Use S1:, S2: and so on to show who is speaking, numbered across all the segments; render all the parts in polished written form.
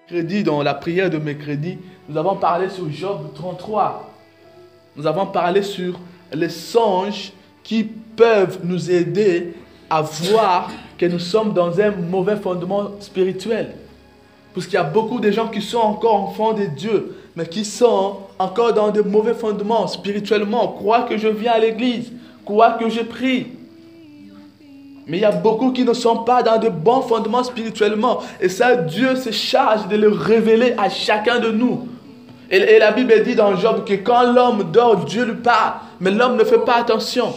S1: Mercredi, dans la prière de mercredi, nous avons parlé sur Job 33. Nous avons parlé sur les songes qui peuvent nous aider à voir que nous sommes dans un mauvais fondement spirituel. Parce qu'il y a beaucoup de gens qui sont encore enfants de Dieu, mais qui sont encore dans de mauvais fondements spirituellement. Croient que je viens à l'église, croient que je prie. Mais il y a beaucoup qui ne sont pas dans de bons fondements spirituellement. Et ça, Dieu se charge de le révéler à chacun de nous. Et la Bible dit dans Job que quand l'homme dort, Dieu lui parle. Mais l'homme ne fait pas attention.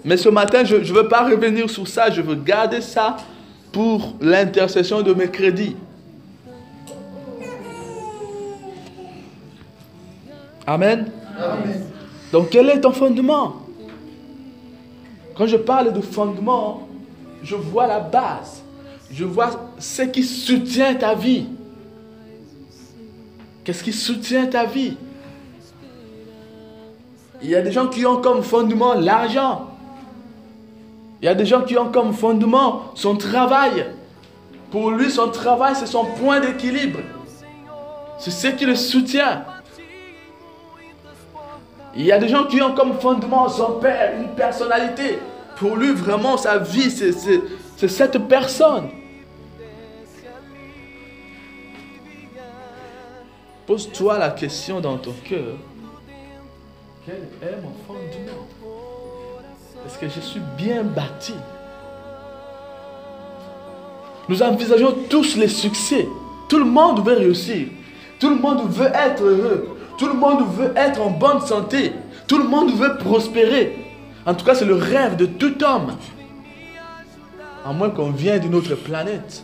S1: Mais ce matin, je ne veux pas revenir sur ça. Je veux garder ça pour l'intercession de mercredi. Amen.
S2: Amen.
S1: Donc, quel est ton fondement? Quand je parle de fondement, je vois la base. Je vois ce qui soutient ta vie. Qu'est-ce qui soutient ta vie? Il y a des gens qui ont comme fondement l'argent. Il y a des gens qui ont comme fondement son travail. Pour lui, son travail, c'est son point d'équilibre. C'est ce qui le soutient. Il y a des gens qui ont comme fondement son père, une personnalité. Pour lui, vraiment, sa vie, c'est cette personne. Pose-toi la question dans ton cœur. Quel est mon fondement? Est-ce que je suis bien bâti? Nous envisageons tous les succès. Tout le monde veut réussir. Tout le monde veut être heureux. Tout le monde veut être en bonne santé. Tout le monde veut prospérer. En tout cas, c'est le rêve de tout homme. À moins qu'on vienne d'une autre planète.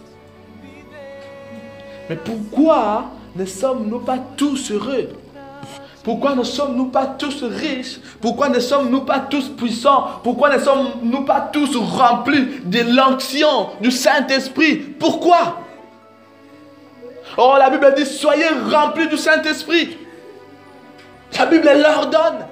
S1: Mais pourquoi ne sommes-nous pas tous heureux? Pourquoi ne sommes-nous pas tous riches? Pourquoi ne sommes-nous pas tous puissants? Pourquoi ne sommes-nous pas tous remplis de l'onction du Saint-Esprit? Pourquoi? Oh, la Bible dit, soyez remplis du Saint-Esprit. La Bible l'ordonne.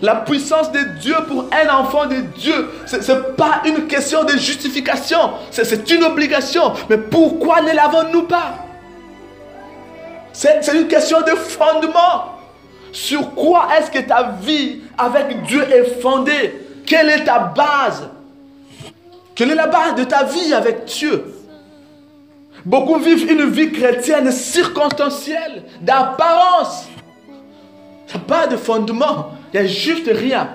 S1: La puissance de Dieu pour un enfant de Dieu, ce n'est pas une question de justification, c'est une obligation. Mais pourquoi ne l'avons-nous pas? C'est une question de fondement. Sur quoi est-ce que ta vie avec Dieu est fondée? Quelle est ta base? Quelle est la base de ta vie avec Dieu? Beaucoup vivent une vie chrétienne circonstancielle, d'apparence. Il n'y a pas de fondement, il n'y a juste rien.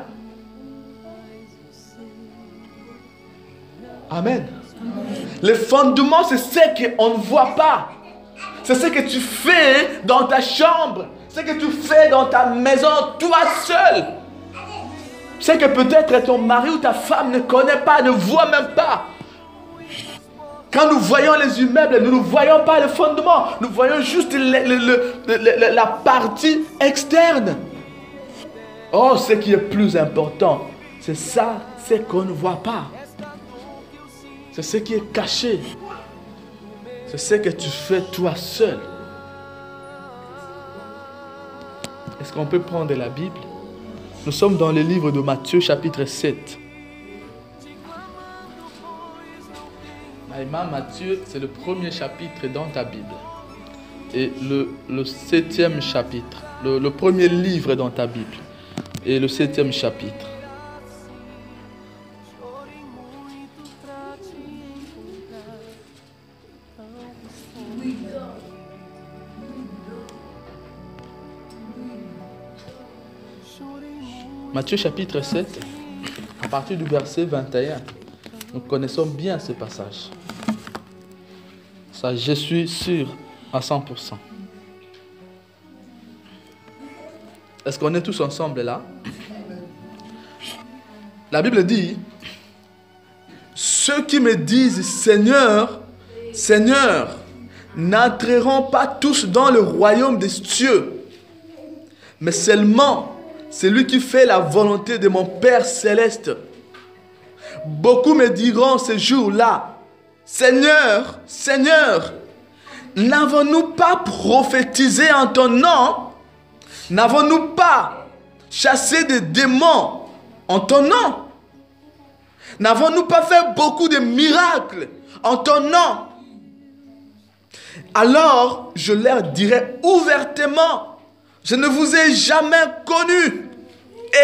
S1: Amen. Le fondement, c'est ce qu'on ne voit pas. C'est ce que tu fais dans ta chambre, ce que tu fais dans ta maison, toi seul. Ce que peut-être ton mari ou ta femme ne connaît pas, ne voit même pas. Quand nous voyons les immeubles, nous ne voyons pas le fondement. Nous voyons juste la partie externe. Oh, ce qui est plus important, c'est ça, c'est qu'on ne voit pas. C'est ce qui est caché. C'est ce que tu fais toi seul. Est-ce qu'on peut prendre la Bible? Nous sommes dans le livre de Matthieu, chapitre 7. Matthieu, c'est le premier chapitre dans ta Bible. Et le 7e chapitre. Le premier livre dans ta Bible. Et le 7e chapitre. Matthieu chapitre 7, à partir du verset 21. Nous connaissons bien ce passage. Ça, je suis sûr à 100%. Est-ce qu'on est tous ensemble là? La Bible dit, ceux qui me disent Seigneur, Seigneur, n'entreront pas tous dans le royaume des cieux, mais seulement celui qui fait la volonté de mon Père céleste. Beaucoup me diront ce jour-là, Seigneur, Seigneur, n'avons-nous pas prophétisé en ton nom? N'avons-nous pas chassé des démons en ton nom? N'avons-nous pas fait beaucoup de miracles en ton nom. Alors je leur dirai ouvertement, je ne vous ai jamais connus.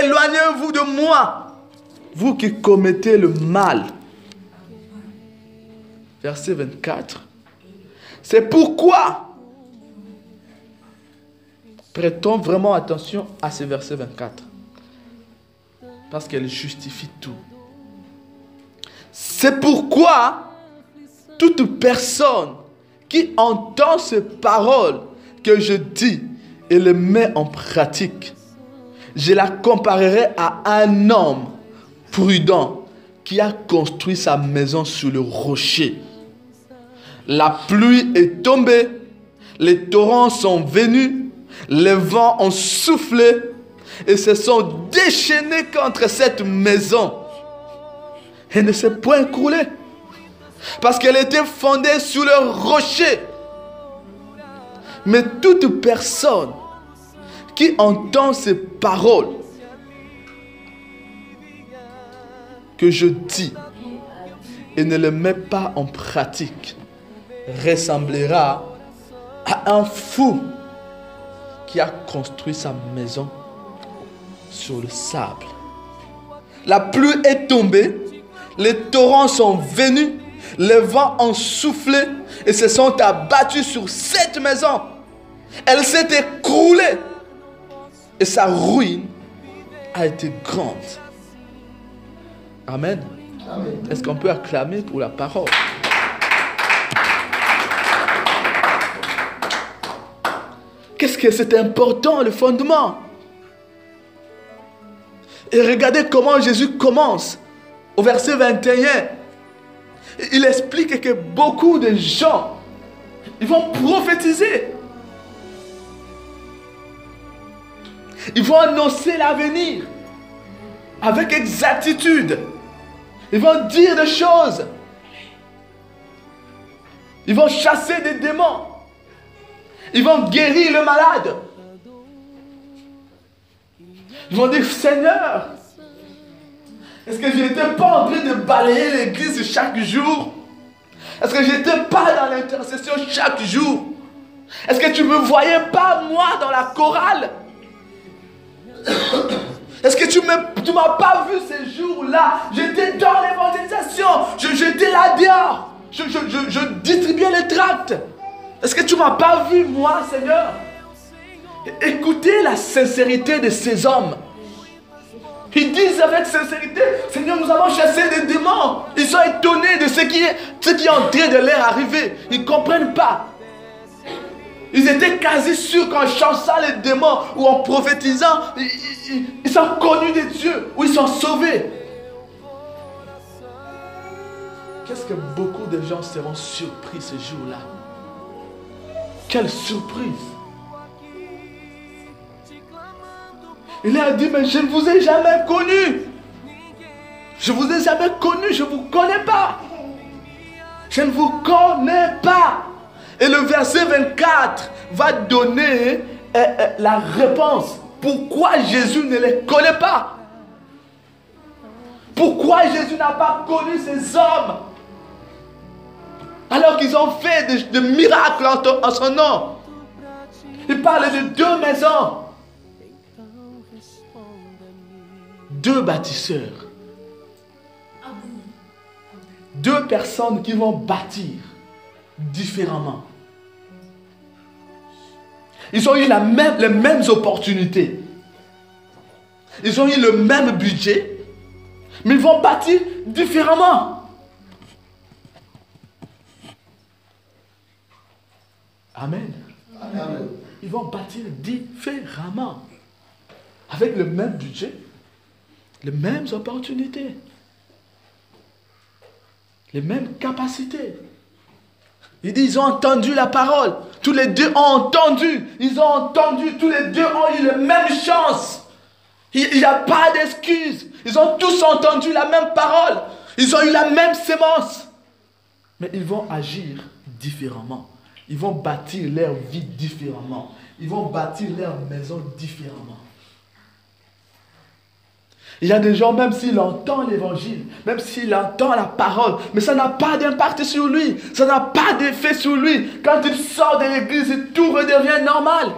S1: Éloignez-vous de moi, vous qui commettez le mal. Verset 24. C'est pourquoi, prêtons vraiment attention à ce verset 24. Parce qu'elle justifie tout. C'est pourquoi toute personne qui entend ces paroles que je dis et les met en pratique, je la comparerai à un homme prudent qui a construit sa maison sur le rocher. La pluie est tombée, les torrents sont venus, les vents ont soufflé et se sont déchaînés contre cette maison. Elle ne s'est point écroulée parce qu'elle était fondée sur le rocher. Mais toute personne qui entend ces paroles que je dis et ne les met pas en pratique ressemblera à un fou qui a construit sa maison sur le sable. La pluie est tombée, les torrents sont venus, les vents ont soufflé et se sont abattus sur cette maison. Elle s'est écroulée et sa ruine a été grande. Amen. Amen. Est-ce qu'on peut acclamer pour la parole? Qu'est-ce que c'est important, le fondement? Et regardez comment Jésus commence. Au verset 21, il explique que beaucoup de gens, ils vont prophétiser. Ils vont annoncer l'avenir avec exactitude. Ils vont dire des choses. Ils vont chasser des démons. Ils vont guérir le malade. Ils vont dire, Seigneur, est-ce que je n'étais pas en train de balayer l'église chaque jour? Est-ce que je n'étais pas dans l'intercession chaque jour? Est-ce que tu ne me voyais pas, moi, dans la chorale? Est-ce que tu ne m'as pas vu ces jours-là? J'étais dans l'évangélisation. J'étais là dehors. Je distribuais les tracts. Est-ce que tu ne m'as pas vu, moi, Seigneur? Écoutez la sincérité de ces hommes. Ils disent avec sincérité, Seigneur, nous avons chassé des démons. Ils sont étonnés de ce qui est en train de leur arriver. Ils ne comprennent pas. Ils étaient quasi sûrs qu'en chassant les démons ou en prophétisant, ils sont connus de Dieu ou ils sont sauvés. Qu'est-ce que beaucoup de gens seront surpris ce jour-là? Quelle surprise! Il a dit, mais je ne vous ai jamais connu. Je ne vous ai jamais connu, je ne vous connais pas. Je ne vous connais pas. Et le verset 24 va donner la réponse. Pourquoi Jésus ne les connaît pas? Pourquoi Jésus n'a pas connu ces hommes? Alors qu'ils ont fait des miracles en son nom. Il parle de 2 maisons. 2 bâtisseurs. 2 personnes qui vont bâtir différemment. Ils ont eu les mêmes opportunités. Ils ont eu le même budget. Mais ils vont bâtir différemment. Amen. Amen. Ils vont bâtir différemment. Avec le même budget. Les mêmes opportunités. Les mêmes capacités. Ils ont entendu la parole. Tous les 2 ont entendu. Ils ont entendu. Tous les 2 ont eu les mêmes chances. Il n'y a pas d'excuses. Ils ont tous entendu la même parole. Ils ont eu la même sémence. Mais ils vont agir différemment. Ils vont bâtir leur vie différemment. Ils vont bâtir leur maison différemment. Il y a des gens, même s'il entend l'évangile, même s'il entend la parole, mais ça n'a pas d'impact sur lui, ça n'a pas d'effet sur lui. Quand il sort de l'église, tout redevient normal.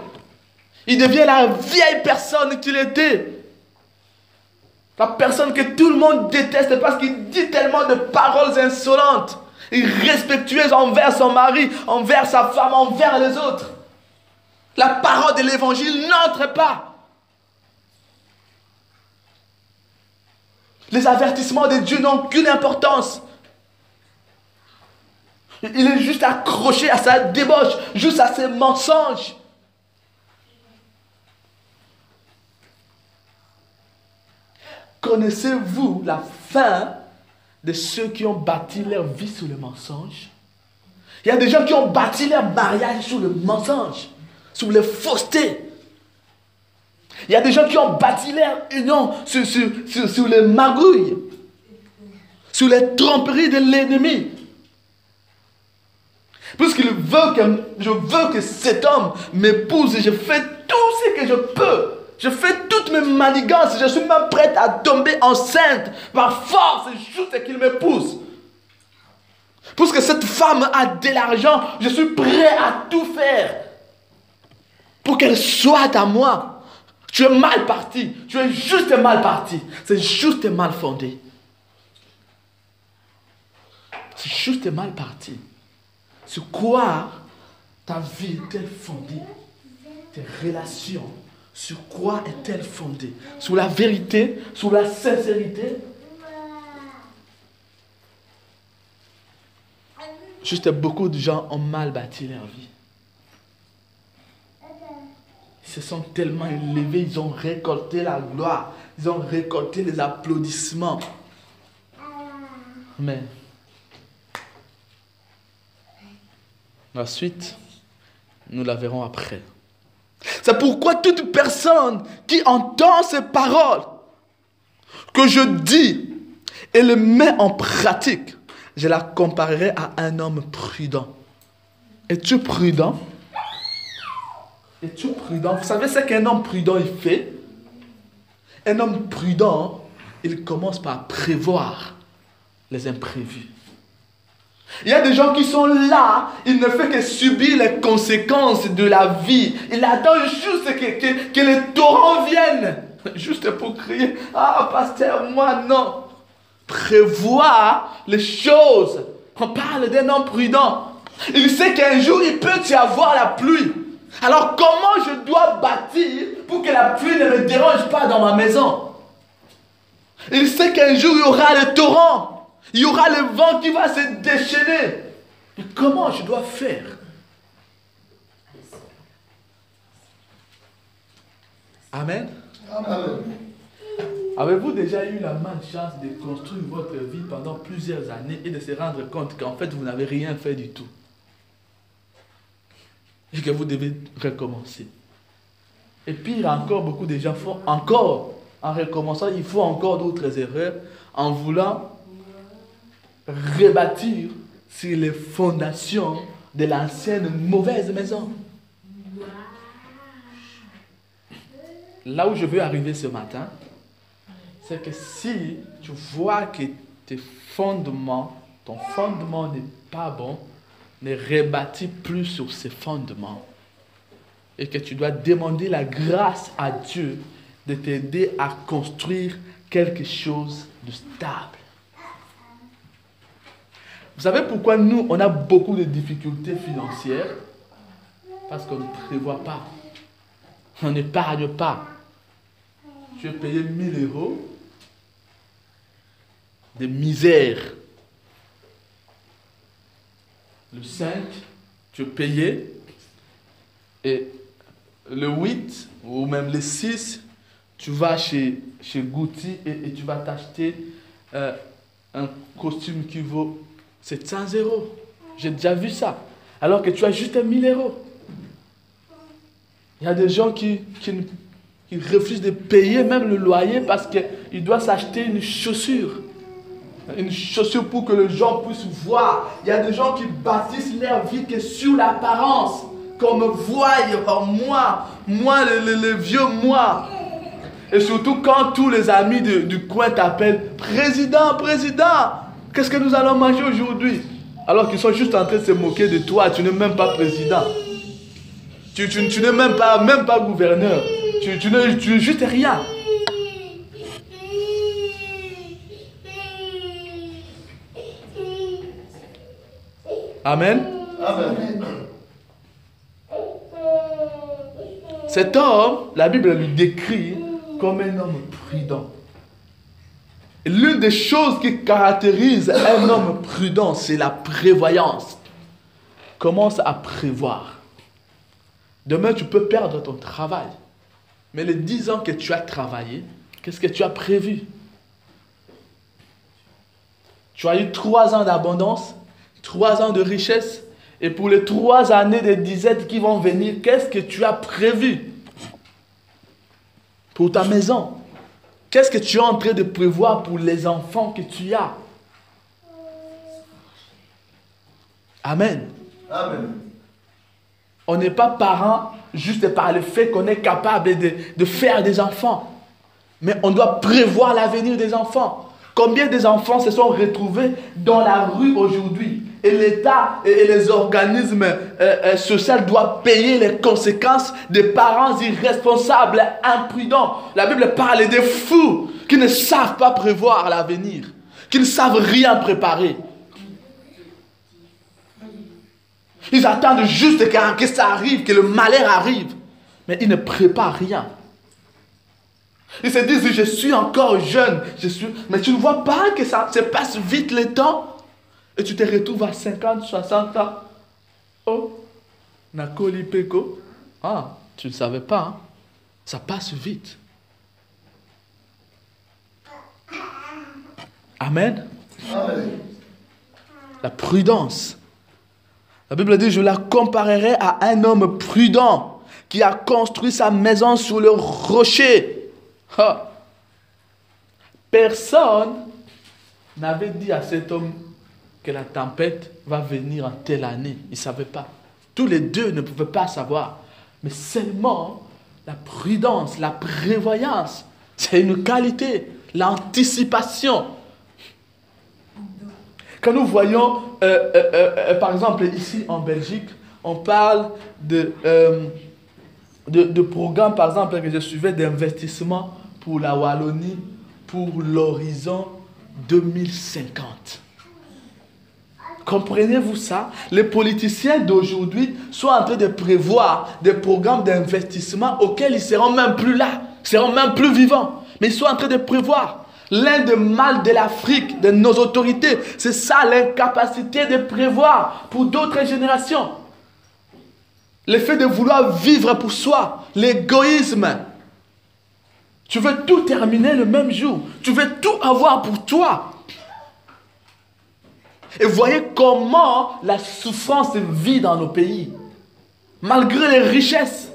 S1: Il devient la vieille personne qu'il était. La personne que tout le monde déteste parce qu'il dit tellement de paroles insolentes, irrespectueuses envers son mari, envers sa femme, envers les autres. La parole de l'évangile n'entre pas. Les avertissements de Dieu n'ont aucune importance. Il est juste accroché à sa débauche, juste à ses mensonges. Connaissez-vous la fin de ceux qui ont bâti leur vie sur le mensonge? Il y a des gens qui ont bâti leur mariage sur le mensonge, sur les faussetés. Il y a des gens qui ont bâti leur union sur les magouilles, sur les tromperies de l'ennemi. Puisqu'il veut que je veux que cet homme m'épouse et je fais tout ce que je peux. Je fais toutes mes manigances. Je suis même prête à tomber enceinte par force juste qu'il m'épouse. Puisque cette femme a de l'argent, je suis prêt à tout faire pour qu'elle soit à moi. Tu es mal parti. Tu es juste mal parti. C'est juste mal fondé. C'est juste mal parti. Sur quoi ta vie est-elle fondée? Tes relations, sur quoi est-elle fondée? Sur la vérité? Sur la sincérité? Juste beaucoup de gens ont mal bâti leur vie. Ils se sont tellement élevés, ils ont récolté la gloire, ils ont récolté les applaudissements. Mais la suite, nous la verrons après. C'est pourquoi toute personne qui entend ces paroles que je dis et les met en pratique, je la comparerai à un homme prudent. Es-tu prudent? Es-tu prudent? Vous savez ce qu'un homme prudent il fait? Un homme prudent, il commence par prévoir les imprévus. Il y a des gens qui sont là, ils ne font que subir les conséquences de la vie. Il attend juste que les torrents viennent. Juste pour crier, ah pasteur, moi non. Prévoir les choses. On parle d'un homme prudent. Il sait qu'un jour il peut y avoir la pluie. Alors comment je dois bâtir pour que la pluie ne me dérange pas dans ma maison? Il sait qu'un jour il y aura le torrent. Il y aura le vent qui va se déchaîner. Mais comment je dois faire? Amen. Amen. Avez-vous déjà eu la malchance de construire votre vie pendant plusieurs années et de se rendre compte qu'en fait vous n'avez rien fait du tout? Et que vous devez recommencer. Et pire encore, beaucoup de gens font encore, en recommençant, ils font encore d'autres erreurs en voulant rebâtir sur les fondations de l'ancienne mauvaise maison. Là où je veux arriver ce matin, c'est que si tu vois que ton fondement n'est pas bon, ne rebâtis plus sur ces fondements. Et que tu dois demander la grâce à Dieu de t'aider à construire quelque chose de stable. Vous savez pourquoi nous, on a beaucoup de difficultés financières? Parce qu'on ne prévoit pas. On n'épargne pas. Tu es payé 1000 € de misère. Le 5, tu es payé. Et le 8, ou même le 6, tu vas chez Gucci et tu vas t'acheter un costume qui vaut 700 €. J'ai déjà vu ça. Alors que tu as juste 1000 €. Il y a des gens qui refusent de payer même le loyer parce qu'ils doivent s'acheter une chaussure. Une chaussure pour que les gens puissent voir. Il y a des gens qui bâtissent leur vie que sur l'apparence. Qu'on me voie, moi, le vieux moi. Et surtout quand tous les amis du coin t'appellent président, président, qu'est-ce que nous allons manger aujourd'hui? Alors qu'ils sont juste en train de se moquer de toi, tu n'es même pas président. Tu n'es même pas gouverneur. Tu n'es juste rien. Amen.
S2: Amen.
S1: Cet homme, la Bible lui décrit comme un homme prudent. Et l'une des choses qui caractérise un homme prudent, c'est la prévoyance. Commence à prévoir. Demain, tu peux perdre ton travail. Mais les 10 ans que tu as travaillé, qu'est-ce que tu as prévu? Tu as eu 3 ans d'abondance, 3 ans de richesse. Et pour les 3 années de disette qui vont venir, qu'est-ce que tu as prévu pour ta maison? Qu'est-ce que tu es en train de prévoir pour les enfants que tu as? Amen.
S2: Amen.
S1: On n'est pas parent juste par le fait qu'on est capable de faire des enfants. Mais on doit prévoir l'avenir des enfants. Combien des enfants se sont retrouvés dans la rue aujourd'hui? Et l'État et les organismes sociaux doivent payer les conséquences des parents irresponsables, imprudents. La Bible parle des fous qui ne savent pas prévoir l'avenir, qui ne savent rien préparer. Ils attendent juste que ça arrive, que le malheur arrive. Mais ils ne préparent rien. Ils se disent, je suis encore jeune. Mais tu ne vois pas que ça se passe vite le temps? Et tu te retrouves à 50, 60 ans. Oh, Nakoli Peko. Ah, tu ne savais pas. Hein? Ça passe vite. Amen.
S2: Amen.
S1: La prudence. La Bible dit, je la comparerai à un homme prudent qui a construit sa maison sur le rocher. Ha. Personne n'avait dit à cet homme que la tempête va venir en telle année. Ils ne savaient pas. Tous les deux ne pouvaient pas savoir. Mais seulement la prudence, la prévoyance, c'est une qualité. L'anticipation. Quand nous voyons, par exemple, ici en Belgique, on parle de programmes, par exemple, que je suivais d'investissement pour la Wallonie, pour l'horizon 2050. Comprenez-vous ça? Les politiciens d'aujourd'hui sont en train de prévoir des programmes d'investissement auxquels ils ne seront même plus là, ils seront même plus vivants. Mais ils sont en train de prévoir. L'un des mal de l'Afrique, de nos autorités, c'est ça, l'incapacité de prévoir pour d'autres générations. Le fait de vouloir vivre pour soi, l'égoïsme. Tu veux tout terminer le même jour. Tu veux tout avoir pour toi. Et voyez comment la souffrance vit dans nos pays. Malgré les richesses.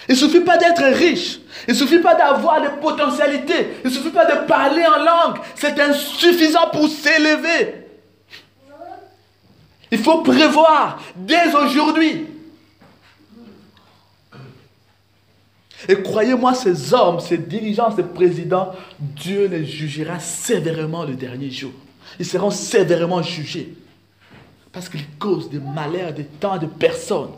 S1: Il ne suffit pas d'être riche. Il ne suffit pas d'avoir des potentialités. Il ne suffit pas de parler en langue. C'est insuffisant pour s'élever. Il faut prévoir dès aujourd'hui. Et croyez-moi, ces hommes, ces dirigeants, ces présidents, Dieu les jugera sévèrement le dernier jour. Ils seront sévèrement jugés. Parce qu'ils causent des malheurs de tant de personnes.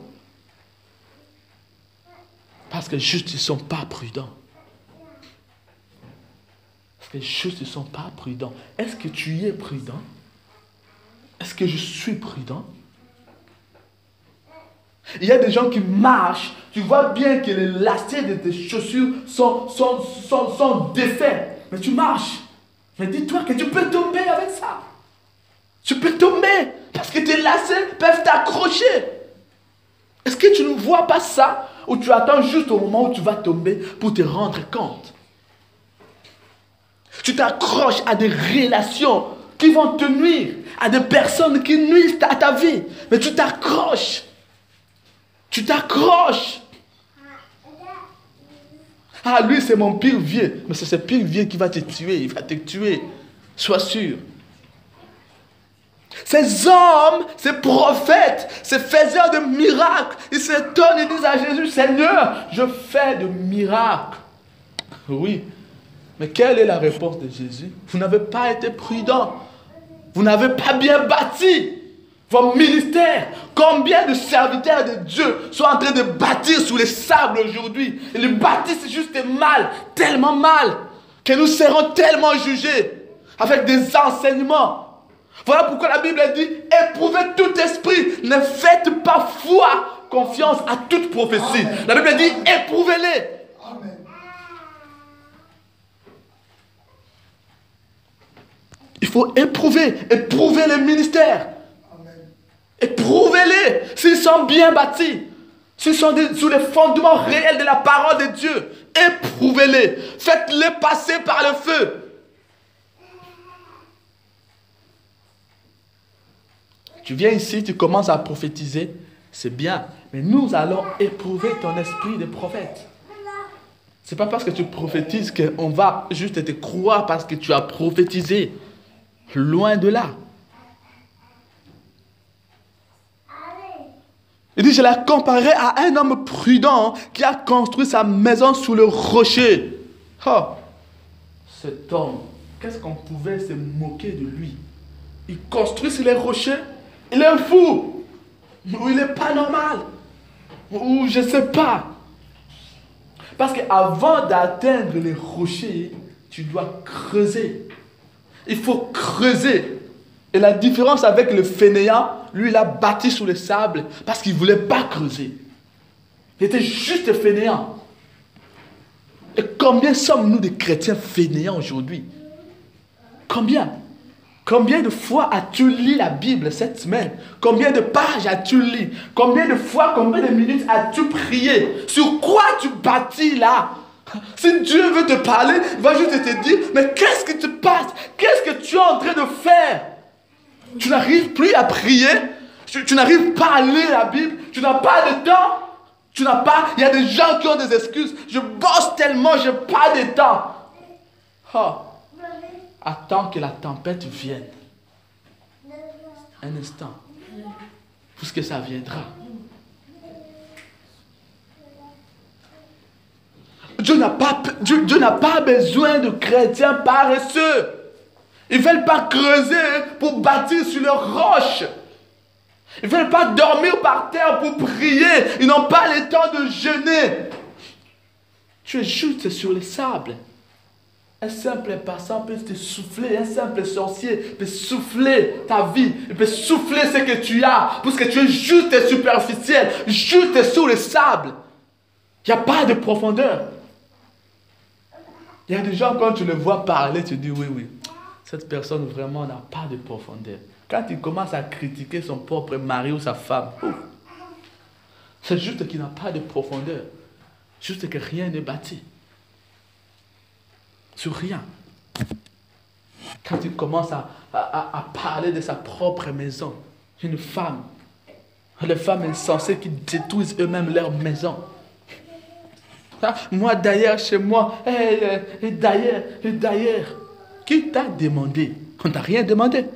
S1: Parce que juste, ils ne sont pas prudents. Parce que juste, ils ne sont pas prudents. Est-ce que tu es prudent? Est-ce que je suis prudent? Il y a des gens qui marchent. Tu vois bien que les lacets de tes chaussures sont défaits. Mais tu marches. Mais dis-toi que tu peux tomber avec ça. Tu peux tomber. Parce que tes lacets peuvent t'accrocher. Est-ce que tu ne vois pas ça? Ou tu attends juste au moment où tu vas tomber pour te rendre compte? Tu t'accroches à des relations qui vont te nuire. À des personnes qui nuisent à ta vie. Mais tu t'accroches. Tu t'accroches. Ah, lui, c'est mon pire vieux. Mais c'est ce pire vieux qui va te tuer. Il va te tuer. Sois sûr. Ces hommes, ces prophètes, ces faiseurs de miracles, ils s'étonnent et disent à Jésus, Seigneur, je fais de miracles. Oui. Mais quelle est la réponse de Jésus? Vous n'avez pas été prudent. Vous n'avez pas bien bâti votre ministère. Combien de serviteurs de Dieu sont en train de bâtir sous les sables aujourd'hui? Et le bâtissent juste mal, tellement mal, que nous serons tellement jugés avec des enseignements. Voilà pourquoi la Bible dit, éprouvez tout esprit, ne faites pas foi, confiance à toute prophétie. Amen. La Bible dit, éprouvez-les.
S2: Amen.
S1: Il faut éprouver les ministères.
S2: Amen.
S1: Éprouvez-les s'ils sont bien bâtis, s'ils sont sous les fondements réels de la parole de Dieu. Éprouvez-les, faites-les passer par le feu. Tu viens ici, tu commences à prophétiser, c'est bien, mais nous allons éprouver ton esprit de prophète. Ce n'est pas parce que tu prophétises qu'on va juste te croire parce que tu as prophétisé. Loin de là. Il dit, je la comparerai à un homme prudent qui a construit sa maison sous le rocher. Oh, cet homme, qu'est-ce qu'on pouvait se moquer de lui? Il construit sur les rochers. Il est un fou. Ou il n'est pas normal. Ou je ne sais pas. Parce qu'avant d'atteindre les rochers, tu dois creuser. Il faut creuser. Et la différence avec le fainéant, lui, il a bâti sous le sable parce qu'il ne voulait pas creuser. Il était juste fainéant. Et combien sommes-nous des chrétiens fainéants aujourd'hui? Combien? Combien de fois as-tu lu la Bible cette semaine? Combien de pages as-tu lu? Combien de fois, combien de minutes as-tu prié? Sur quoi tu bâtis là? Si Dieu veut te parler, il va juste te dire, mais qu'est-ce qui te passe? Qu'est-ce que tu es en train de faire? Tu n'arrives plus à prier, tu n'arrives pas à lire la Bible, tu n'as pas de temps, tu n'as pas, il y a des gens qui ont des excuses, je bosse tellement, je n'ai pas de temps. Oh. Attends que la tempête vienne. Un instant, puisque ça viendra. Dieu n'a pas besoin de chrétiens paresseux. Ils ne veulent pas creuser pour bâtir sur leurs roches. Ils ne veulent pas dormir par terre pour prier. Ils n'ont pas le temps de jeûner. Tu es juste sur le sable. Un simple passant peut te souffler. Un simple sorcier peut souffler ta vie. Il peut souffler ce que tu as. Parce que tu es juste superficiel. Juste sur le sable. Il n'y a pas de profondeur. Il y a des gens, quand tu les vois parler, tu dis oui, cette personne vraiment n'a pas de profondeur. Quand il commence à critiquer son propre mari ou sa femme, c'est juste qu'il n'a pas de profondeur. Juste que rien n'est bâti. Sur rien. Quand il commence à parler de sa propre maison, une femme, les femmes insensées qui détruisent eux-mêmes leur maison. Moi d'ailleurs chez moi, et d'ailleurs, qui t'a demandé? On t'a rien demandé.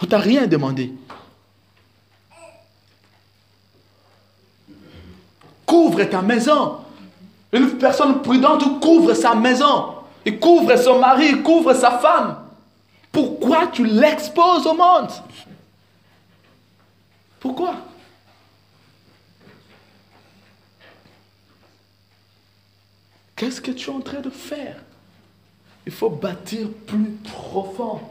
S1: On t'a rien demandé. Couvre ta maison. Une personne prudente couvre sa maison. Il couvre son mari, il couvre sa femme. Pourquoi tu l'exposes au monde? Pourquoi? Qu'est-ce que tu es en train de faire? Il faut bâtir plus profond.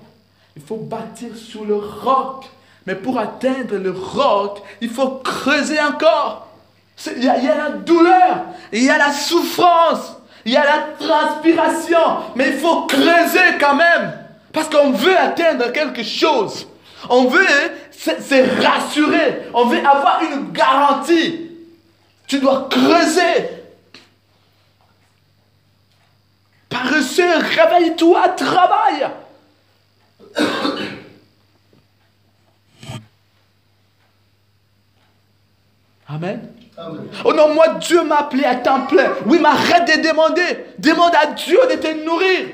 S1: Il faut bâtir sur le roc. Mais pour atteindre le roc, il faut creuser encore. Il y a la douleur, il y a la souffrance, il y a la transpiration. Mais il faut creuser quand même. Parce qu'on veut atteindre quelque chose. On veut se rassurer. On veut avoir une garantie. Tu dois creuser. Paresseux, réveille-toi, travaille. Amen. Amen. Oh non, moi, Dieu m'a appelé à temps plein. Oui, mais arrête de demander. Demande à Dieu de te nourrir.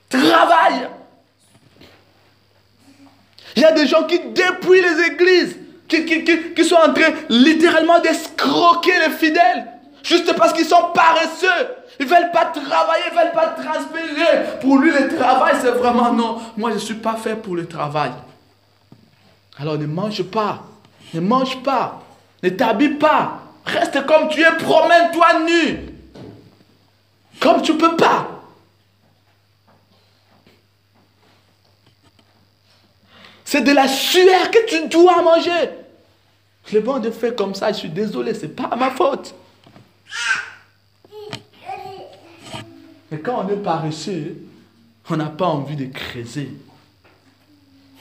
S1: Travaille. Il y a des gens qui dépouillent les églises, qui sont en train littéralement d'escroquer les fidèles. Juste parce qu'ils sont paresseux. Ils ne veulent pas travailler, ils ne veulent pas transpirer. Pour lui, le travail, c'est vraiment non. Moi, je ne suis pas fait pour le travail. Alors ne mange pas. Ne mange pas. Ne t'habille pas. Reste comme tu es. Promène-toi nu. Comme tu ne peux pas. C'est de la sueur que tu dois manger. Le bon de fait comme ça, je suis désolé, ce n'est pas ma faute. Mais quand on est paresseux, on n'a pas envie de creuser.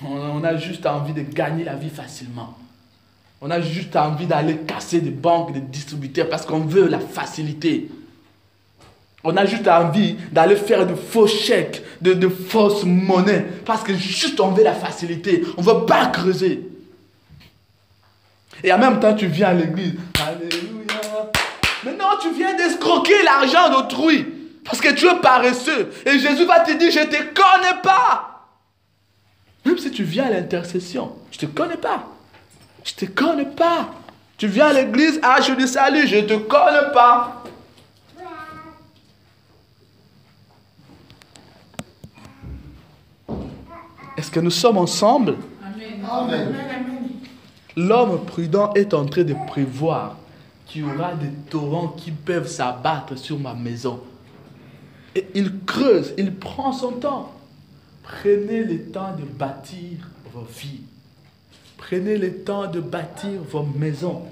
S1: On a juste envie de gagner la vie facilement. On a juste envie d'aller casser des banques, des distributeurs parce qu'on veut la facilité. On a juste envie d'aller faire de faux chèques, de fausses monnaies parce que juste on veut la facilité. On ne veut pas creuser. Et en même temps, tu viens à l'église. Alléluia. Mais non, tu viens d'escroquer l'argent d'autrui. Parce que tu es paresseux. Et Jésus va te dire, je ne te connais pas. Même si tu viens à l'intercession, je ne te connais pas. Je ne te connais pas. Tu viens à l'église, ah, je te salue, je ne te connais pas. Est-ce que nous sommes ensemble?
S2: Amen.
S1: L'homme prudent est en train de prévoir qu'il y aura des torrents qui peuvent s'abattre sur ma maison. Et il creuse, il prend son temps. Prenez le temps de bâtir vos vies. Prenez le temps de bâtir vos maisons.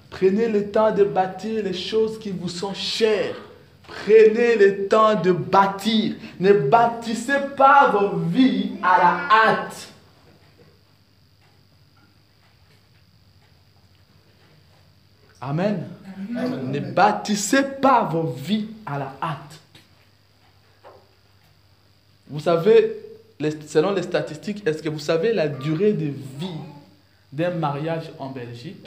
S1: Prenez le temps de bâtir les choses qui vous sont chères. Prenez le temps de bâtir. Ne bâtissez pas vos vies à la hâte. Amen. Amen. Ne bâtissez pas vos vies à la hâte. Vous savez, selon les statistiques, est-ce que vous savez la durée de vie d'un mariage en Belgique?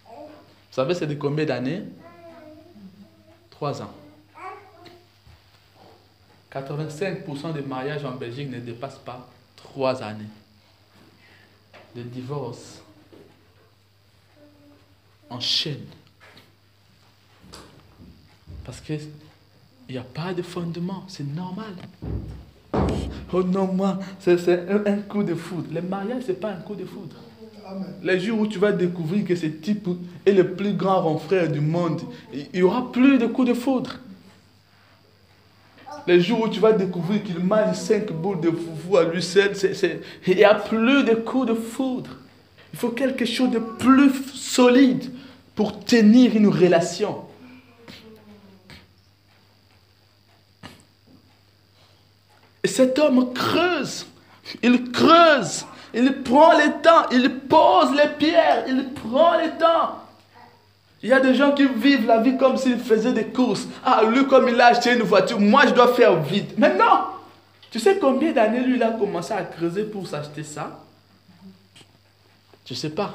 S1: Vous savez, c'est de combien d'années? 3 ans. 85% des mariages en Belgique ne dépassent pas 3 années. Le divorce enchaîne. Parce qu'il n'y a pas de fondement, c'est normal. Oh non, moi, c'est un coup de foudre. Le mariage, ce n'est pas un coup de foudre. Amen. Les jours où tu vas découvrir que ce type est le plus grand frère du monde, il n'y aura plus de coups de foudre. Les jours où tu vas découvrir qu'il mange 5 boules de foufou à lui seul, il n'y a plus de coups de foudre. Il faut quelque chose de plus solide pour tenir une relation. Et cet homme creuse, il prend le temps, il pose les pierres, il prend le temps. Il y a des gens qui vivent la vie comme s'ils faisaient des courses. Ah, lui, comme il a acheté une voiture, moi, je dois faire vite. Mais non! Tu sais combien d'années, lui, il a commencé à creuser pour s'acheter ça? Je ne sais pas.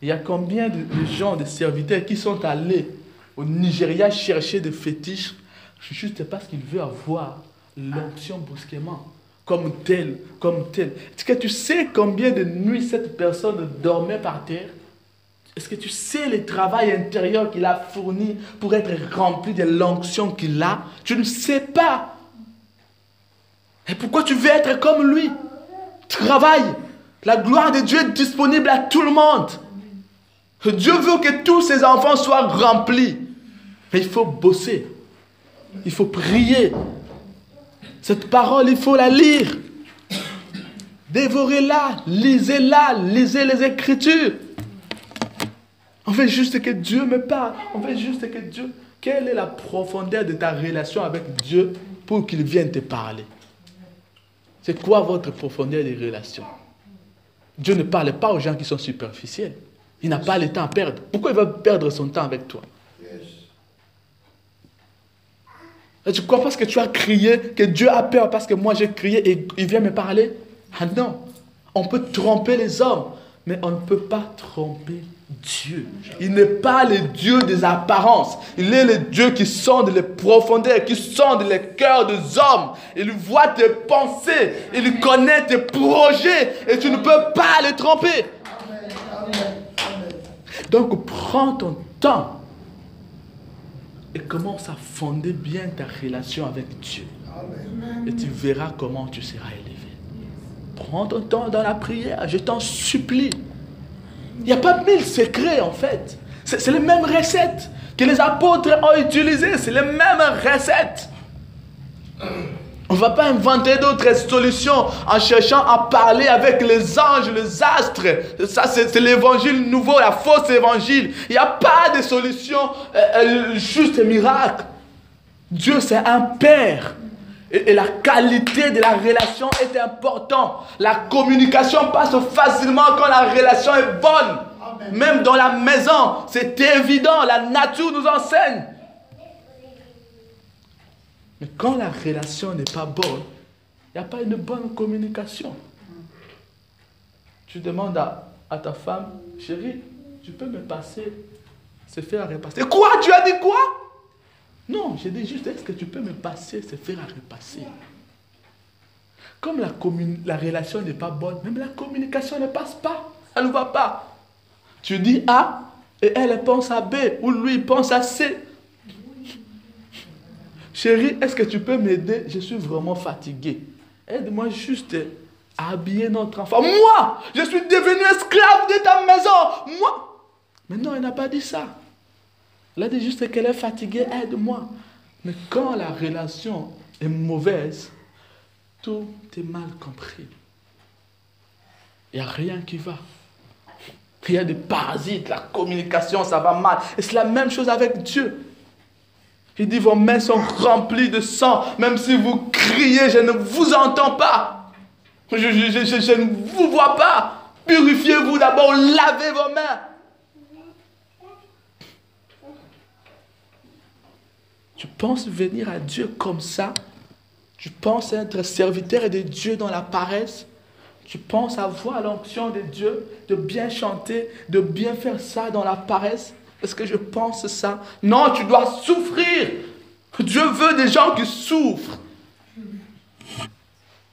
S1: Il y a combien de gens, de serviteurs qui sont allés au Nigeria chercher des fétiches juste parce qu'ils veulent avoir l'onction brusquement. Comme tel, comme tel. Est-ce que tu sais combien de nuits cette personne dormait par terre? Est-ce que tu sais le travail intérieur qu'il a fourni pour être rempli de l'onction qu'il a? Tu ne sais pas. Et pourquoi tu veux être comme lui? Travaille. La gloire de Dieu est disponible à tout le monde. Dieu veut que tous ses enfants soient remplis. Mais il faut bosser. Il faut prier. Cette parole, il faut la lire. Dévorez-la, lisez-la, lisez les Écritures. On veut juste que Dieu me parle. On veut juste que Dieu... Quelle est la profondeur de ta relation avec Dieu pour qu'il vienne te parler? C'est quoi votre profondeur de relation? Dieu ne parle pas aux gens qui sont superficiels. Il n'a pas le temps à perdre. Pourquoi il va perdre son temps avec toi? Et tu crois parce que tu as crié que Dieu a peur parce que moi j'ai crié et il vient me parler? Ah non. On peut tromper les hommes, mais on ne peut pas tromper Dieu. Il n'est pas le Dieu des apparences. Il est le Dieu qui sonde les profondeurs, qui sonde les cœurs des hommes. Il voit tes pensées, il connaît tes projets et tu ne peux pas les tromper. Donc prends ton temps et commence à fonder bien ta relation avec Dieu. Et tu verras comment tu seras élevé. Prends ton temps dans la prière, je t'en supplie. Il n'y a pas 1000 secrets en fait. C'est les mêmes recettes que les apôtres ont utilisées. C'est les mêmes recettes. On ne va pas inventer d'autres solutions en cherchant à parler avec les anges, les astres. Ça, c'est l'évangile nouveau, la fausse évangile. Il n'y a pas de solution juste miracle. Dieu, c'est un Père. Et la qualité de la relation est importante. La communication passe facilement quand la relation est bonne. Amen. Même dans la maison, c'est évident. La nature nous enseigne. Mais quand la relation n'est pas bonne, il n'y a pas une bonne communication. Tu demandes à ta femme, chérie, tu peux me passer, se faire repasser. Quoi? Tu as dit quoi? Non, j'ai dit juste, est-ce que tu peux me passer, se faire repasser? Comme la relation n'est pas bonne, même la communication ne passe pas. Elle ne va pas. Tu dis A et elle pense à B ou lui pense à C. Chérie, est-ce que tu peux m'aider? Je suis vraiment fatigué. Aide-moi juste à habiller notre enfant. Moi, je suis devenu esclave de ta maison. Moi. Mais non, elle n'a pas dit ça. Elle a dit juste qu'elle est fatiguée, aide-moi. Mais quand la relation est mauvaise, tout est mal compris. Il n'y a rien qui va. Il y a des parasites, la communication, ça va mal. Et c'est la même chose avec Dieu. Il dit, vos mains sont remplies de sang. Même si vous criez, je ne vous entends pas. Je ne vous vois pas. Purifiez-vous d'abord, lavez vos mains. Tu penses venir à Dieu comme ça? Tu penses être serviteur de Dieu dans la paresse? Tu penses avoir l'onction de Dieu, de bien chanter, de bien faire ça dans la paresse? Est-ce que je pense ça? Non, tu dois souffrir. Dieu veut des gens qui souffrent.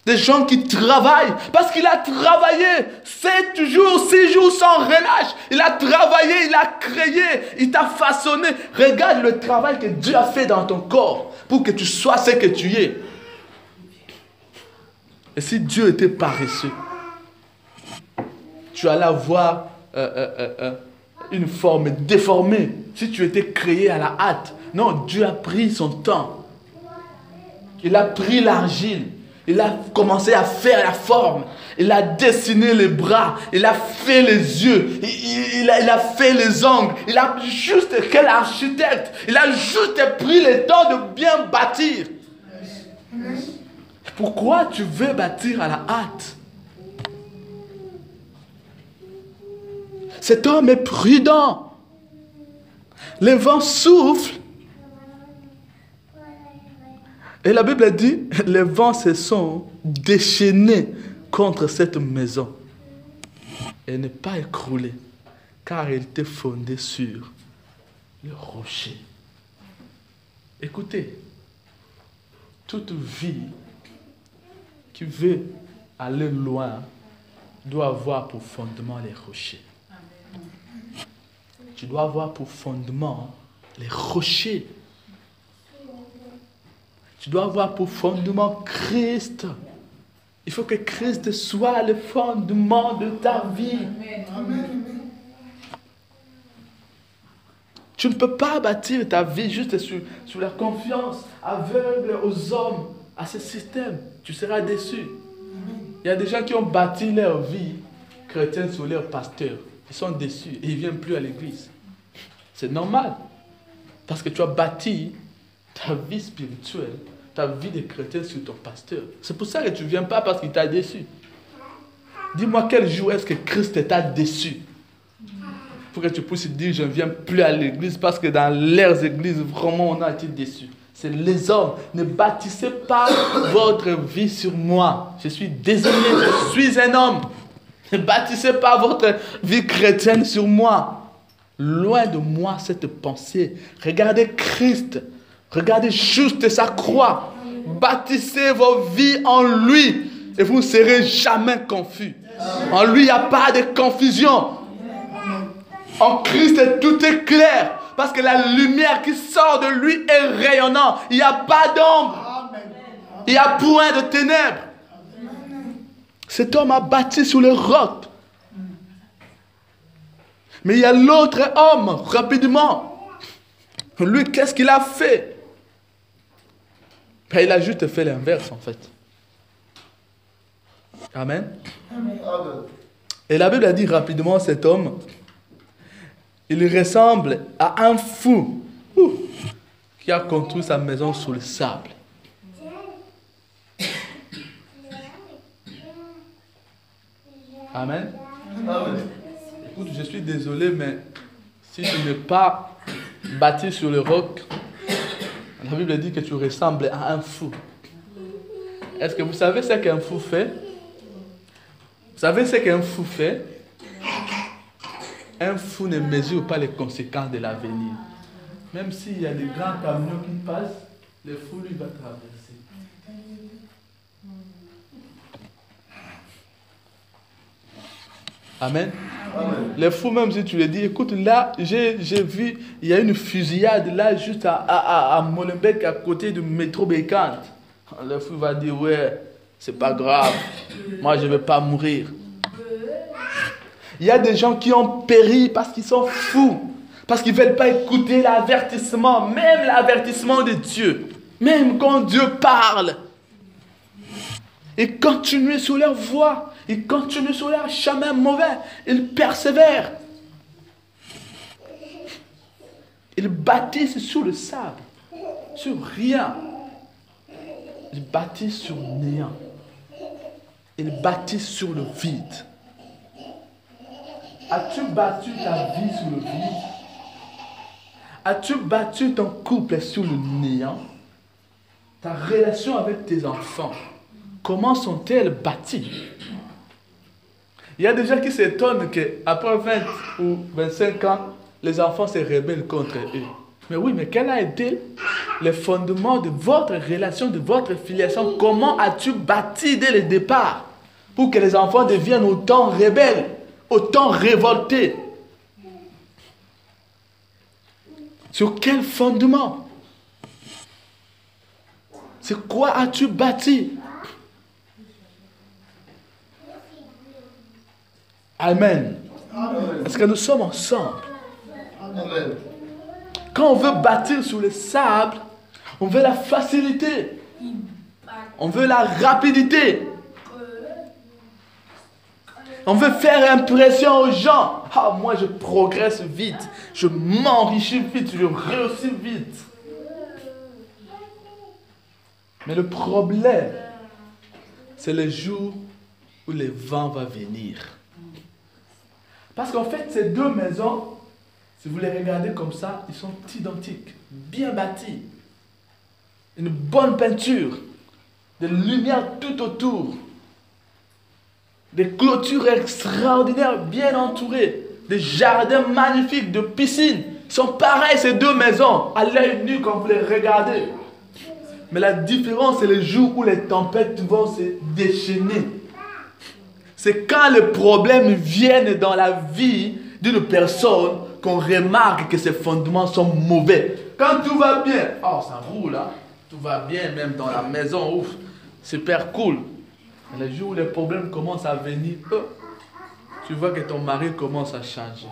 S1: Des gens qui travaillent. Parce qu'il a travaillé 7 jours, 6 jours sans relâche. Il a travaillé, il a créé, il t'a façonné. Regarde le travail que Dieu a fait dans ton corps pour que tu sois ce que tu es. Et si Dieu était paresseux, tu allais avoir une forme déformée. Si tu étais créé à la hâte. Non, Dieu a pris son temps. Il a pris l'argile. Il a commencé à faire la forme. Il a dessiné les bras. Il a fait les yeux. Il a fait les ongles. Il a juste, quel architecte. Il a juste pris le temps de bien bâtir. Pourquoi tu veux bâtir à la hâte? Cet homme est prudent. Le vent souffle. Et la Bible dit, les vents se sont déchaînés contre cette maison. Et ne pas écroulée, car elle était fondée sur le rocher. Écoutez, toute vie qui veut aller loin doit avoir pour fondement les rochers. Tu dois avoir pour fondement les rochers. Tu dois avoir pour fondement Christ. Il faut que Christ soit le fondement de ta vie. Amen. Tu ne peux pas bâtir ta vie juste sur la confiance aveugle aux hommes, à ce système. Tu seras déçu. Il y a des gens qui ont bâti leur vie chrétienne sur leur pasteur. Ils sont déçus et ils ne viennent plus à l'église. C'est normal. Parce que tu as bâti ta vie spirituelle, ta vie de chrétien sur ton pasteur. C'est pour ça que tu ne viens pas parce qu'il t'a déçu. Dis-moi quel jour est-ce que Christ t'a déçu? Pour que tu puisses dire je ne viens plus à l'église parce que dans leurs églises, vraiment on a été déçus. C'est les hommes. Ne bâtissez pas votre vie sur moi. Je suis désolé, je suis un homme. Ne bâtissez pas votre vie chrétienne sur moi. Loin de moi cette pensée. Regardez Christ. Regardez juste sa croix. Bâtissez vos vies en lui. Et vous ne serez jamais confus. En lui, il n'y a pas de confusion. En Christ, tout est clair. Parce que la lumière qui sort de lui est rayonnante. Il n'y a pas d'ombre. Il n'y a point de ténèbres. Cet homme a bâti sur le roc. Mais il y a l'autre homme, rapidement. Lui, qu'est-ce qu'il a fait? Ben, il a juste fait l'inverse, en fait. Amen.
S2: Amen.
S1: Et la Bible a dit rapidement, cet homme, il ressemble à un fou qui a construit sa maison sur le sable. Amen.
S2: Amen.
S1: Écoute, je suis désolé, mais si tu n'es pas bâti sur le roc, la Bible dit que tu ressembles à un fou. Est-ce que vous savez ce qu'un fou fait? Vous savez ce qu'un fou fait? Un fou ne mesure pas les conséquences de l'avenir. Même s'il y a des grands camions qui passent, le fou lui va traverser. Amen.
S2: Amen.
S1: Les fous, même si tu les dis, écoute, là, j'ai vu, il y a une fusillade là, juste à Molenbeek, à côté du métro Bécante. Le fou va dire, ouais, c'est pas grave, moi je ne vais pas mourir. Il y a des gens qui ont péri parce qu'ils sont fous, parce qu'ils ne veulent pas écouter l'avertissement, même l'avertissement de Dieu. Même quand Dieu parle, ils continuent sur leur voie. Ils continuent sur leur chemin mauvais. Ils persévèrent. Ils bâtissent sur le sable. Sur rien. Ils bâtissent sur néant. Ils bâtissent sur le vide. As-tu battu ta vie sur le vide? As-tu battu ton couple sur le néant? Ta relation avec tes enfants, comment sont-elles bâties? Il y a des gens qui s'étonnent qu'après 20 ou 25 ans, les enfants se rebellent contre eux. Mais oui, mais quel a été le fondement de votre relation, de votre filiation? Comment as-tu bâti dès le départ pour que les enfants deviennent autant rebelles, autant révoltés? Sur quel fondement? C'est quoi as-tu bâti? Amen.
S2: Amen.
S1: Est-ce que nous sommes ensemble?
S2: Amen.
S1: Quand on veut bâtir sur le sable, on veut la facilité. On veut la rapidité. On veut faire impression aux gens. Ah, moi je progresse vite. Je m'enrichis vite. Je réussis vite. Mais le problème, c'est le jour où le vent va venir. Parce qu'en fait, ces deux maisons, si vous les regardez comme ça, ils sont identiques, bien bâtis. Une bonne peinture, des lumières tout autour, des clôtures extraordinaires, bien entourées, des jardins magnifiques, de piscines. Ils sont pareils, ces deux maisons, à l'œil nu quand vous les regardez. Mais la différence, c'est le jour où les tempêtes vont se déchaîner. C'est quand les problèmes viennent dans la vie d'une personne qu'on remarque que ses fondements sont mauvais. Quand tout va bien, oh ça roule, hein? Tout va bien même dans la maison, ouf, super cool. Mais le jour où les problèmes commencent à venir, tu vois que ton mari commence à changer.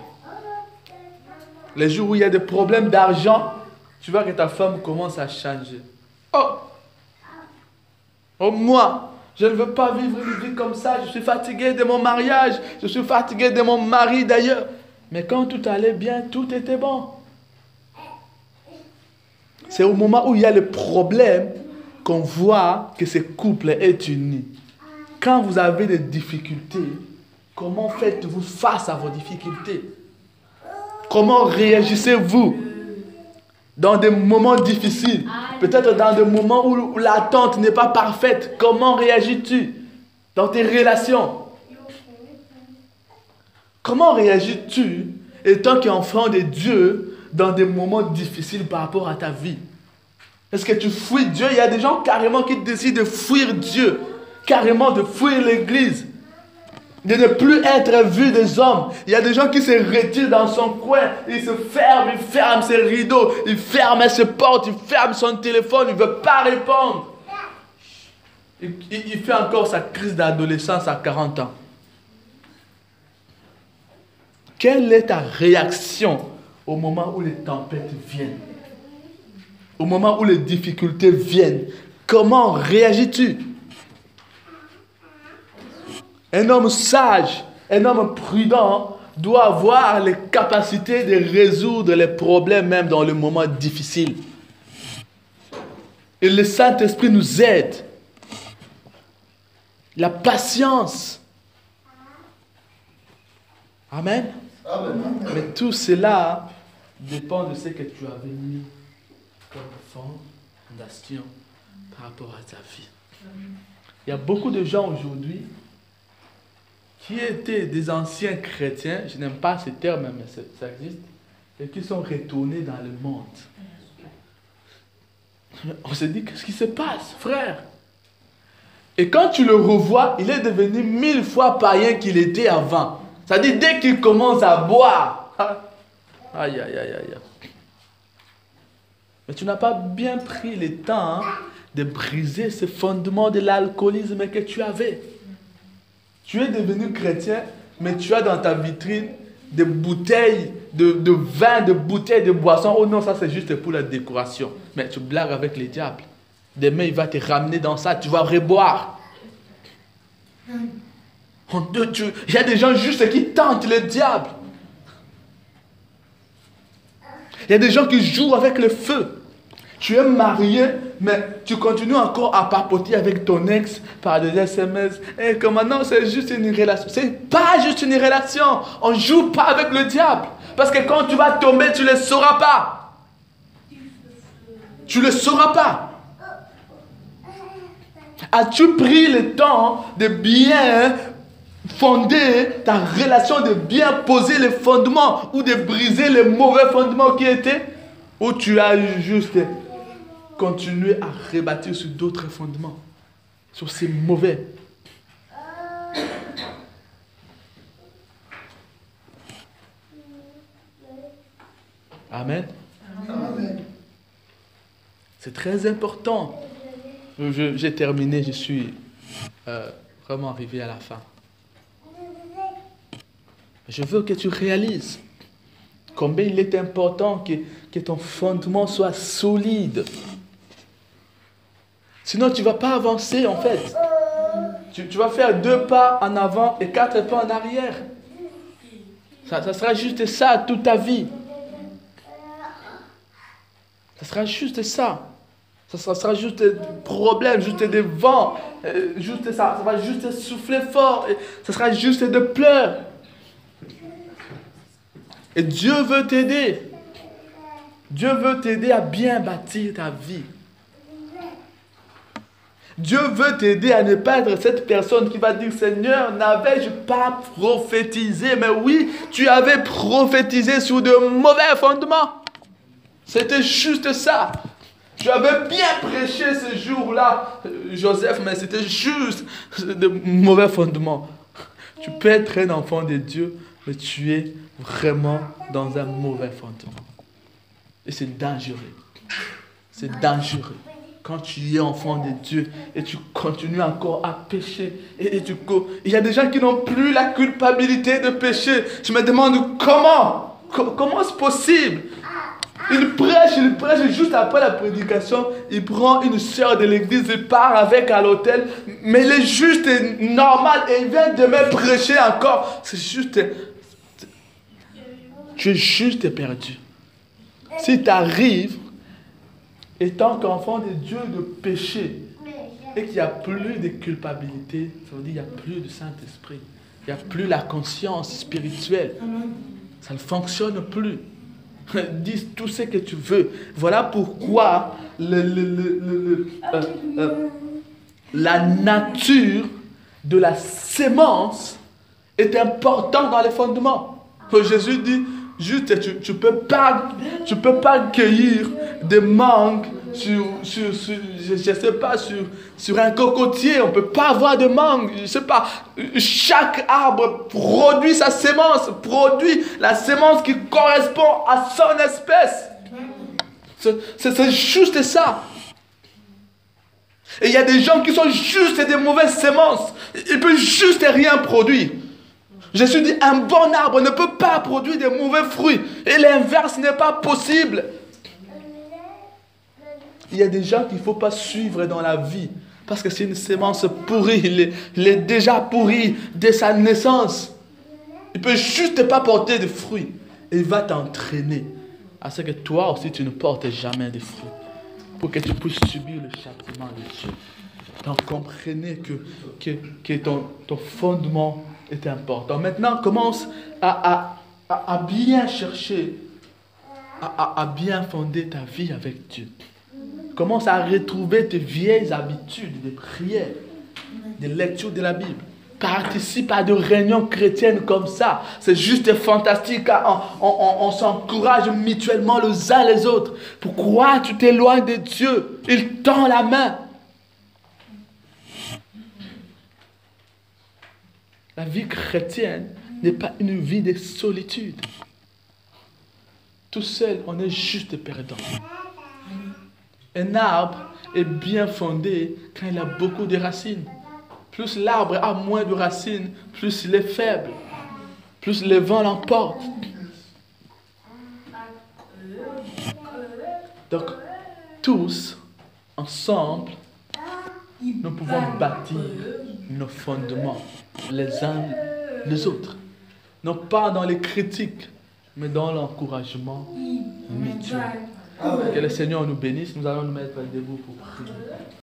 S1: Les jours où il y a des problèmes d'argent, tu vois que ta femme commence à changer. Oh moi, je ne veux pas vivre une vie comme ça. Je suis fatigué de mon mariage. Je suis fatigué de mon mari d'ailleurs. Mais quand tout allait bien, tout était bon. C'est au moment où il y a le problème qu'on voit que ce couple est uni. Quand vous avez des difficultés, comment faites-vous face à vos difficultés? Comment réagissez-vous dans des moments difficiles? Peut-être dans des moments où l'attente n'est pas parfaite. Comment réagis-tu dans tes relations? Comment réagis-tu étant qu'enfant de Dieu dans des moments difficiles par rapport à ta vie? Est-ce que tu fuis Dieu? Il y a des gens carrément qui décident de fuir Dieu, carrément de fuir l'église. de ne plus être vu des hommes. Il y a des gens qui se retirent dans son coin, il ferme ses rideaux, il ferme ses portes, il ferme son téléphone, il ne veut pas répondre. Il fait encore sa crise d'adolescence à 40 ans. Quelle est ta réaction au moment où les tempêtes viennent? Au moment où les difficultés viennent? Comment réagis-tu? Un homme sage, un homme prudent doit avoir les capacités de résoudre les problèmes même dans le moment difficile. Et le Saint-Esprit nous aide. La patience. Amen.
S2: Amen.
S1: Mais tout cela dépend de ce que tu avais mis comme fondation par rapport à ta vie. Il y a beaucoup de gens aujourd'hui qui étaient des anciens chrétiens, je n'aime pas ce terme, mais ça existe, et qui sont retournés dans le monde. On se dit, qu'est-ce qui se passe, frère? Et quand tu le revois, il est devenu 1000 fois païen qu'il était avant. C'est-à-dire, dès qu'il commence à boire, aïe, aïe, aïe, aïe. Mais tu n'as pas bien pris le temps de briser ce fondement de l'alcoolisme que tu avais. Tu es devenu chrétien, mais tu as dans ta vitrine des bouteilles de vin, des bouteilles de boissons. Oh non, ça c'est juste pour la décoration. Mais tu blagues avec les diables. Demain, il va te ramener dans ça, tu vas reboire. Il y a des gens juste qui tentent le diable. Il y a des gens qui jouent avec le feu. Tu es marié, mais tu continues encore à papoter avec ton ex par des SMS. Et comme maintenant, c'est juste une relation. C'est pas juste une relation. On ne joue pas avec le diable. Parce que quand tu vas tomber, tu ne le sauras pas. Tu ne le sauras pas. As-tu pris le temps de bien fonder ta relation, de bien poser les fondements ou de briser les mauvais fondements qui étaient? Ou tu as juste continué à rebâtir sur d'autres fondements, sur ces mauvais? Amen.
S2: Amen.
S1: C'est très important. J'ai terminé, je suis vraiment arrivé à la fin. Je veux que tu réalises combien il est important que ton fondement soit solide. Sinon, tu ne vas pas avancer en fait. Tu vas faire 2 pas en avant et 4 pas en arrière. Ça sera juste ça toute ta vie. Ça sera juste ça. Ça sera juste des problèmes, juste des vents. Ça va juste souffler fort. Ça sera juste des pleurs. Et Dieu veut t'aider. Dieu veut t'aider à bien bâtir ta vie. Dieu veut t'aider à ne pas être cette personne qui va dire, Seigneur, n'avais-je pas prophétisé? Mais oui, tu avais prophétisé sur de mauvais fondements. C'était juste ça. Tu avais bien prêché ce jour-là, Joseph, mais c'était juste de mauvais fondements. Tu peux être un enfant de Dieu, mais tu es vraiment dans un mauvais fondement. Et c'est dangereux. C'est dangereux. Quand tu es enfant de Dieu et tu continues encore à pécher. Il y a des gens qui n'ont plus la culpabilité de pécher. Je me demande comment c'est possible? Il prêche juste après la prédication, il prend une sœur de l'église, il part avec à l'hôtel, mais il est juste normal et il vient demain prêcher encore. C'est juste... Tu es juste perdu. Si tu arrives, étant qu'enfant de Dieu, de pécher, et qu'il n'y a plus de culpabilité, ça veut dire qu'il n'y a plus de Saint-Esprit, il n'y a plus la conscience spirituelle. Ça ne fonctionne plus. Dis tout ce que tu veux. Voilà pourquoi la nature de la sémence est importante dans les fondements. Jésus dit, Juste, tu peux pas cueillir des mangues je sais pas, sur un cocotier. On peut pas avoir de mangue. Je sais pas. Chaque arbre produit sa sémence, produit la sémence qui correspond à son espèce. C'est juste ça. Et il y a des gens qui sont juste des mauvaises sémences. Ils peuvent juste rien produire. Jésus dit, un bon arbre ne peut pas produire de mauvais fruits. Et l'inverse n'est pas possible. Il y a des gens qu'il ne faut pas suivre dans la vie. Parce que c'est une sémence pourrie. Il est déjà pourri dès sa naissance. Il ne peut juste pas porter de fruits. Et il va t'entraîner à ce que toi aussi tu ne portes jamais de fruits. Pour que tu puisses subir le châtiment de Dieu. Donc comprenez que ton fondement est important. Maintenant, commence à bien chercher, à bien fonder ta vie avec Dieu. Commence à retrouver tes vieilles habitudes de prière, de lecture de la Bible. Participe à des réunions chrétiennes comme ça. C'est juste fantastique. On s'encourage mutuellement les uns les autres. Pourquoi tu t'éloignes de Dieu? Il tend la main. La vie chrétienne n'est pas une vie de solitude. Tout seul, on est juste perdant. Un arbre est bien fondé quand il a beaucoup de racines. Plus l'arbre a moins de racines, plus il est faible. Plus le vent l'emporte. Donc, tous, ensemble, nous pouvons bâtir nos fondements les uns les autres. Non pas dans les critiques, mais dans l'encouragement mutuel. Que le Seigneur nous bénisse. Nous allons nous mettre debout pour prier.